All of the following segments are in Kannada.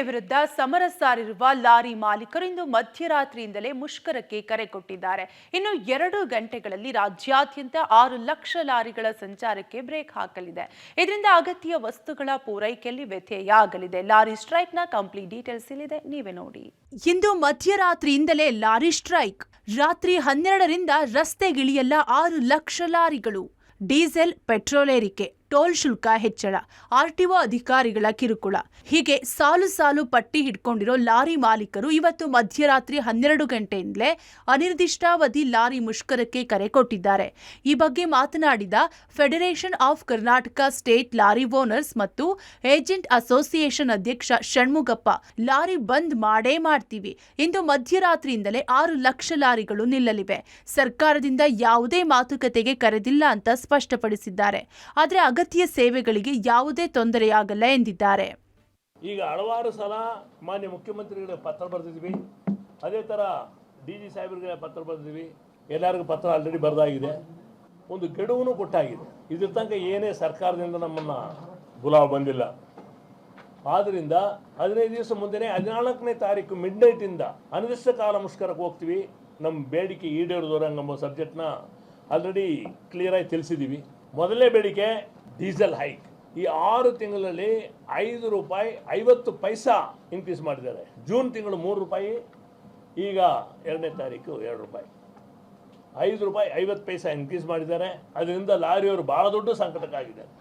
ವಿರುದ್ಧ ಸಮರ ಸಾರಿರುವ ಲಾರಿ ಮಾಲೀಕರು ಇಂದು ಮಧ್ಯರಾತ್ರಿಯಿಂದಲೇ ಮುಷ್ಕರಕ್ಕೆ ಕರೆ ಕೊಟ್ಟಿದ್ದಾರೆ. ಇನ್ನು 2 ಗಂಟೆಗಳಲ್ಲಿ ರಾಜ್ಯಾದ್ಯಂತ 6 ಲಕ್ಷ ಲಾರಿಗಳ ಸಂಚಾರಕ್ಕೆ ಬ್ರೇಕ್ ಹಾಕಲಿದೆ. ಇದರಿಂದ ಅಗತ್ಯ ವಸ್ತುಗಳ ಪೂರೈಕೆಯಲ್ಲಿ ವ್ಯತ್ಯಯವಾಗಲಿದೆ. ಲಾರಿ ಸ್ಟ್ರೈಕ್ನ ಕಂಪ್ಲೀಟ್ ಡೀಟೇಲ್ಸ್ ಇಲ್ಲಿದೆ, ನೀವೇ ನೋಡಿ. ಇಂದು ಮಧ್ಯರಾತ್ರಿಯಿಂದಲೇ ಲಾರಿ ಸ್ಟ್ರೈಕ್. ರಾತ್ರಿ 12ರಿಂದ ರಸ್ತೆಗಿಳಿಯಲ್ಲ 6 ಲಕ್ಷ ಲಾರಿಗಳು. ಡೀಸೆಲ್, ಪೆಟ್ರೋಲ್ ಏರಿಕೆ, ಟೋಲ್ ಶುಲ್ಕ ಹೆಚ್ಚಳ, ಆರ್ಟಿಒ ಅಧಿಕಾರಿಗಳ ಕಿರುಕುಳ ಹೀಗೆ ಸಾಲು ಸಾಲು ಪಟ್ಟಿ ಹಿಡ್ಕೊಂಡಿರೋ ಲಾರಿ ಮಾಲೀಕರು ಇವತ್ತು ಮಧ್ಯರಾತ್ರಿ 12 ಗಂಟೆಯಿಂದಲೇ ಅನಿರ್ದಿಷ್ಟಾವಧಿ ಲಾರಿ ಮುಷ್ಕರಕ್ಕೆ ಕರೆ ಕೊಟ್ಟಿದ್ದಾರೆ. ಈ ಬಗ್ಗೆ ಮಾತನಾಡಿದ federation of Karnataka state lorry owners ಮತ್ತು ಏಜೆಂಟ್ ಅಸೋಸಿಯೇಷನ್ ಅಧ್ಯಕ್ಷ ಷಣ್ಮುಗಪ್ಪ, ಲಾರಿ ಬಂದ್ ಮಾಡೇ ಮಾಡ್ತೀವಿ. ಇಂದು ಮಧ್ಯರಾತ್ರಿಯಿಂದಲೇ 6 ಲಕ್ಷ ಲಾರಿಗಳು ನಿಲ್ಲಲಿವೆ. ಸರ್ಕಾರದಿಂದ ಯಾವುದೇ ಮಾತುಕತೆಗೆ ಕರೆದಿಲ್ಲ ಅಂತ ಸ್ಪಷ್ಟಪಡಿಸಿದ್ದಾರೆ. ಆದರೆ ಅಗತ್ಯ ಸೇವೆಗಳಿಗೆ ಯಾವುದೇ ತೊಂದರೆಯಾಗಲ್ಲ ಎಂದಿದ್ದಾರೆ. ಈಗ ಹಲವಾರು ಸಲ ಮಾನ್ಯ ಮುಖ್ಯಮಂತ್ರಿಗಳಿಗೆ ಪತ್ರ ಬರೆದಿದ್ವಿ, ಅದೇ ಥರ ಡಿ.ಜಿ. ಸಾಹೇಬರಿಗೆ ಪತ್ರ ಬರೆದಿದ್ವಿ, ಎಲ್ಲರಿಗೂ ಪತ್ರ ಆಲ್ರೆಡಿ ಬರೆದಾಗಿದೆ, ಒಂದು ಗಡುವನ್ನು ಕೊಟ್ಟಾಗಿದೆ. ಇದ್ರ ತನಕ ಏನೇ ಸರ್ಕಾರದಿಂದ ನಮ್ಮನ್ನು ಬುಲಾವ್ ಬಂದಿಲ್ಲ. ಆದ್ದರಿಂದ 15 ದಿವಸ ಮುಂದೆನೇ 14ನೇ ತಾರೀಕು ಮಿಡ್ನೈಟಿಂದ ಅನಿರ್ದಿಷ್ಟ ಕಾಲ ಮುಷ್ಕರಕ್ಕೆ ಹೋಗ್ತೀವಿ. ನಮ್ಮ ಬೇಡಿಕೆ ಈಡೇರಿದವರಂಗೆ ಎಂಬ ಸಬ್ಜೆಕ್ಟ್ನ ಆಲ್ರೆಡಿ ಕ್ಲಿಯರಾಗಿ ತಿಳಿಸಿದ್ದೀವಿ. ಮೊದಲನೇ ಬೇಡಿಕೆ ಡೀಸೆಲ್ ಹೈಕ್. ಈ 6 ತಿಂಗಳಲ್ಲಿ 5 ರೂಪಾಯಿ 50 ಪೈಸಾ ಇನ್ಕ್ರೀಸ್ ಮಾಡಿದ್ದಾರೆ. ಜೂನ್ ತಿಂಗಳು 3 ರೂಪಾಯಿ, ಈಗ 2ನೇ ತಾರೀಕು 2 ರೂಪಾಯಿ, 5 ರೂಪಾಯಿ 50 ಪೈಸಾ ಇನ್ಕ್ರೀಸ್ ಮಾಡಿದ್ದಾರೆ. ಅದರಿಂದ ಲಾರಿಯವರು ಬಹಳ ದೊಡ್ಡ ಸಂಕಟಕ್ಕಾಗಿದ್ದಾರೆ.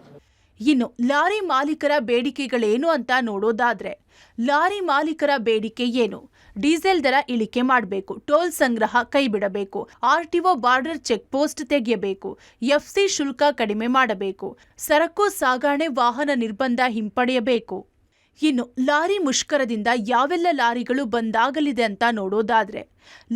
ಇನ್ನು ಲಾರಿ ಮಾಲೀಕರ ಬೇಡಿಕೆಗಳೇನು ಅಂತ ನೋಡೋದಾದ್ರೆ, ಲಾರಿ ಮಾಲೀಕರ ಬೇಡಿಕೆ ಏನು? ಡೀಸೆಲ್ ದರ ಇಳಿಕೆ ಮಾಡಬೇಕು, ಟೋಲ್ ಸಂಗ್ರಹ ಕೈಬಿಡಬೇಕು, ಆರ್ಟಿಒ ಬಾರ್ಡರ್ ಚೆಕ್ ಪೋಸ್ಟ್ ತೆಗೆಯಬೇಕು, ಎಫ್ಸಿ ಶುಲ್ಕ ಕಡಿಮೆ ಮಾಡಬೇಕು, ಸರಕು ಸಾಗಣೆ ವಾಹನ ನಿರ್ಬಂಧ ಹಿಂಪಡೆಯಬೇಕು. ಇನ್ನು ಲಾರಿ ಮುಷ್ಕರದಿಂದ ಯಾವೆಲ್ಲ ಲಾರಿಗಳು ಬಂದಾಗಲಿದೆ ಅಂತ ನೋಡೋದಾದ್ರೆ,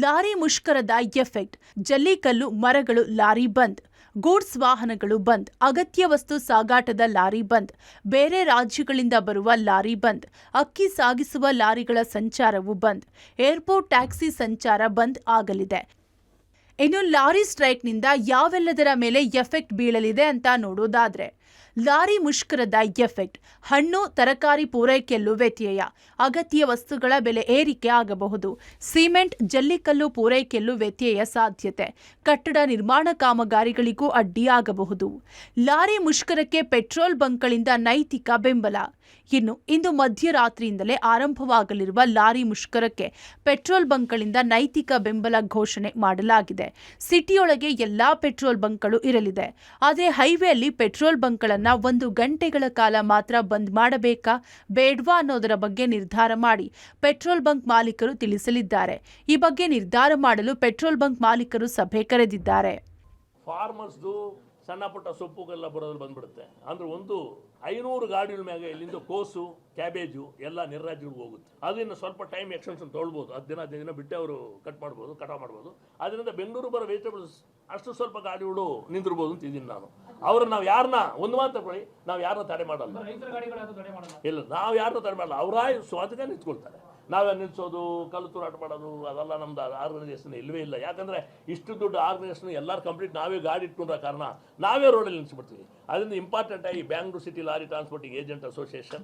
ಲಾರಿ ಮುಷ್ಕರದ ಎಫೆಕ್ಟ್: ಜಲ್ಲಿಕಲ್ಲು ಮರಗಳು ಲಾರಿ ಬಂದ್, ಗೂಡ್ಸ್ ವಾಹನಗಳು ಬಂದ್, ಅಗತ್ಯ ವಸ್ತು ಸಾಗಾಟದ ಲಾರಿ ಬಂದ್, ಬೇರೆ ರಾಜ್ಯಗಳಿಂದ ಬರುವ ಲಾರಿ ಬಂದ್, ಅಕ್ಕಿ ಸಾಗಿಸುವ ಲಾರಿಗಳ ಸಂಚಾರವು ಬಂದ್, ಏರ್ಪೋರ್ಟ್ ಟ್ಯಾಕ್ಸಿ ಸಂಚಾರ ಬಂದ್ ಆಗಲಿದೆ. ಇನ್ನು ಲಾರಿ ಸ್ಟ್ರೈಕ್ನಿಂದ ಯಾವೆಲ್ಲದರ ಮೇಲೆ ಎಫೆಕ್ಟ್ ಬೀಳಲಿದೆ ಅಂತ ನೋಡೋದಾದ್ರೆ, ಲಾರಿ ಮುಷ್ಕರದ ಎಫೆಕ್ಟ್: ಹಣ್ಣು ತರಕಾರಿ ಪೂರೈಕೆಯಲ್ಲೂ ವ್ಯತ್ಯಯ, ಅಗತ್ಯ ವಸ್ತುಗಳ ಬೆಲೆ ಏರಿಕೆ ಆಗಬಹುದು, ಸಿಮೆಂಟ್ ಜಲ್ಲಿಕಲ್ಲು ಪೂರೈಕೆಯಲ್ಲೂ ವ್ಯತ್ಯಯ ಸಾಧ್ಯತೆ, ಕಟ್ಟಡ ನಿರ್ಮಾಣ ಕಾಮಗಾರಿಗಳಿಗೂ ಅಡ್ಡಿಯಾಗಬಹುದು. ಲಾರಿ ಮುಷ್ಕರಕ್ಕೆ ಪೆಟ್ರೋಲ್ ಬಂಕ್ಗಳಿಂದ ನೈತಿಕ ಬೆಂಬಲ. ಇನ್ನು ಇಂದು ಮಧ್ಯರಾತ್ರಿಯಿಂದಲೇ ಆರಂಭವಾಗಲಿರುವ ಲಾರಿ ಮುಷ್ಕರಕ್ಕೆ ಪೆಟ್ರೋಲ್ ಬಂಕ್ಗಳಿಂದ ನೈತಿಕ ಬೆಂಬಲ ಘೋಷಣೆ ಮಾಡಲಾಗಿದೆ. ಸಿಟಿಯೊಳಗೆ ಎಲ್ಲಾ ಪೆಟ್ರೋಲ್ ಬಂಕ್ಗಳು ಇರಲಿದೆ. ಆದರೆ ಹೈವೇಯಲ್ಲಿ ಪೆಟ್ರೋಲ್ ಬಂಕ್ಗಳನ್ನು 1 ಗಂಟೆಗಳ ಕಾಲ ಮಾತ್ರ ಬಂದ್ ಮಾಡಬೇಕಾ ಬೇಡ್ವಾ ಅನ್ನೋದರ ಬಗ್ಗೆ ನಿರ್ಧಾರ ಮಾಡಿ ಪೆಟ್ರೋಲ್ ಬಂಕ್ ಮಾಲೀಕರು ತಿಳಿಸಲಿದ್ದಾರೆ. ಈ ಬಗ್ಗೆ ನಿರ್ಧಾರ ಮಾಡಲು ಪೆಟ್ರೋಲ್ ಬಂಕ್ ಮಾಲೀಕರು ಸಭೆ ಕರೆದಿದ್ದಾರೆ. ಫಾರ್ಮರ್ಸ್ದು ಸಣ್ಣ ಪುಟ್ಟ ಸೊಪ್ಪುಗೆಲ್ಲ ಬರೋದು ಬಂದ್ಬಿಡುತ್ತೆ. ಅಂದ್ರೆ ಒಂದು 500 ಗಾಡಿಗಳ ಮ್ಯಾಗ ಇಲ್ಲಿಂದ ಕೋಸು, ಕ್ಯಾಬೇಜು ಎಲ್ಲ ನಿರ್ರಾಜ್ಯಗಳಿಗೆ ಹೋಗುತ್ತೆ. ಅದನ್ನು ಸ್ವಲ್ಪ ಟೈಮ್ ಎಕ್ಸ್ಟೆನ್ಷನ್ ತೊಗೊಳ್ಬೋದು, 10 ದಿನ ಬಿಟ್ಟು ಅವರು ಕಟಾವು ಮಾಡ್ಬೋದು. ಅದರಿಂದ ಬೆಂಗಳೂರು ಬರೋ ವೆಜಿಟೇಬಲ್ಸ್ ಅಷ್ಟು ಸ್ವಲ್ಪ ಗಾಡಿಗಳು ನಿಂದಿರ್ಬೋದು ಅಂತ ಇದ್ದೀನಿ ನಾನು. ಅವ್ರನ್ನ ನಾವು ಯಾರನ್ನ ಒಂದು ಮಾತು ತಗೊಳ್ಳಿ, ನಾವು ಯಾರನ್ನ ತಡೆ ಮಾಡಲ್ಲ. ಇಲ್ಲ, ನಾವು ಯಾರನ್ನ ತಡೆ ಮಾಡಲ್ಲ. ಅವರಾಯ್ ಸ್ವಾತಂತ್ರ್ಯ ನಿಂತ್ಕೊಳ್ತಾರೆ. ನಾವೇ ನಿಲ್ಲಿಸೋದು, ಕಲ್ಲು ತೂರಾಟ ಮಾಡೋದು ಅದೆಲ್ಲ ನಮ್ದು ಆರ್ಗನೈಸೇಷನ್ ಇಲ್ಲವೇ ಇಲ್ಲ. ಯಾಕಂದರೆ ಇಷ್ಟು ದೊಡ್ಡ ಆರ್ಗನೈಸೇಷನ್ ಎಲ್ಲರೂ ಕಂಪ್ಲೀಟ್ ನಾವೇ ಗಾಡಿ ಇಟ್ಕೊಂಡ್ರ ಕಾರಣ ನಾವೇ ರೋಡಲ್ಲಿ ನಿಲ್ಲಿಸ್ಬಿಡ್ತೀವಿ. ಅದರಿಂದ ಇಂಪಾರ್ಟೆಂಟ್ ಆಗಿ Bangalore city lorry transporting agent association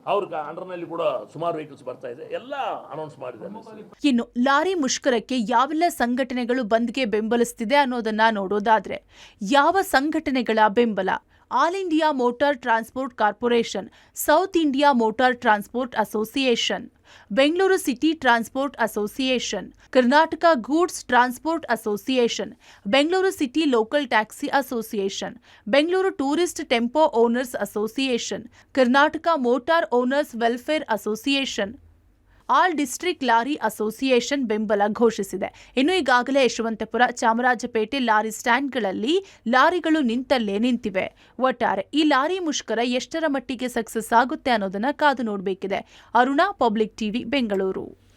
ಅವ್ರ ಅಂಡರ್ನಲ್ಲಿ ಕೂಡ ಸುಮಾರು ವೆಹಿಕಲ್ಸ್ ಬರ್ತಾ ಇದೆ, ಎಲ್ಲ ಅನೌನ್ಸ್ ಮಾಡಿದ್ದಾರೆ. ಇನ್ನು ಲಾರಿ ಮುಷ್ಕರಕ್ಕೆ ಯಾವೆಲ್ಲ ಸಂಘಟನೆಗಳು ಬಂದ್ಗೆ ಬೆಂಬಲಿಸ್ತಿದೆ ಅನ್ನೋದನ್ನ ನೋಡೋದಾದ್ರೆ, ಯಾವ ಸಂಘಟನೆಗಳ ಬೆಂಬಲ: all India motor transport corporation, south India motor transport association, Bengaluru city transport association, Karnataka goods transport association, Bengaluru city local taxi association, Bengaluru tourist tempo owners association, Karnataka motor owners welfare association, all district lorry association ಬೆಂಬಲ ಘೋಷಿಸಿದೆ. ಇನ್ನು ಈಗಾಗಲೇ ಯಶವಂತಪುರ, ಚಾಮರಾಜಪೇಟೆ ಲಾರಿ ಸ್ಟ್ಯಾಂಡ್ಗಳಲ್ಲಿ ಲಾರಿಗಳು ನಿಂತಲ್ಲೇ ನಿಂತಿವೆ. ಒಟ್ಟಾರೆ ಈ ಲಾರಿ ಮುಷ್ಕರ ಎಷ್ಟರ ಮಟ್ಟಿಗೆ ಸಕ್ಸಸ್ ಆಗುತ್ತೆ ಅನ್ನೋದನ್ನ ಕಾದು ನೋಡಬೇಕಿದೆ. Aruna, public TV, Bengaluru.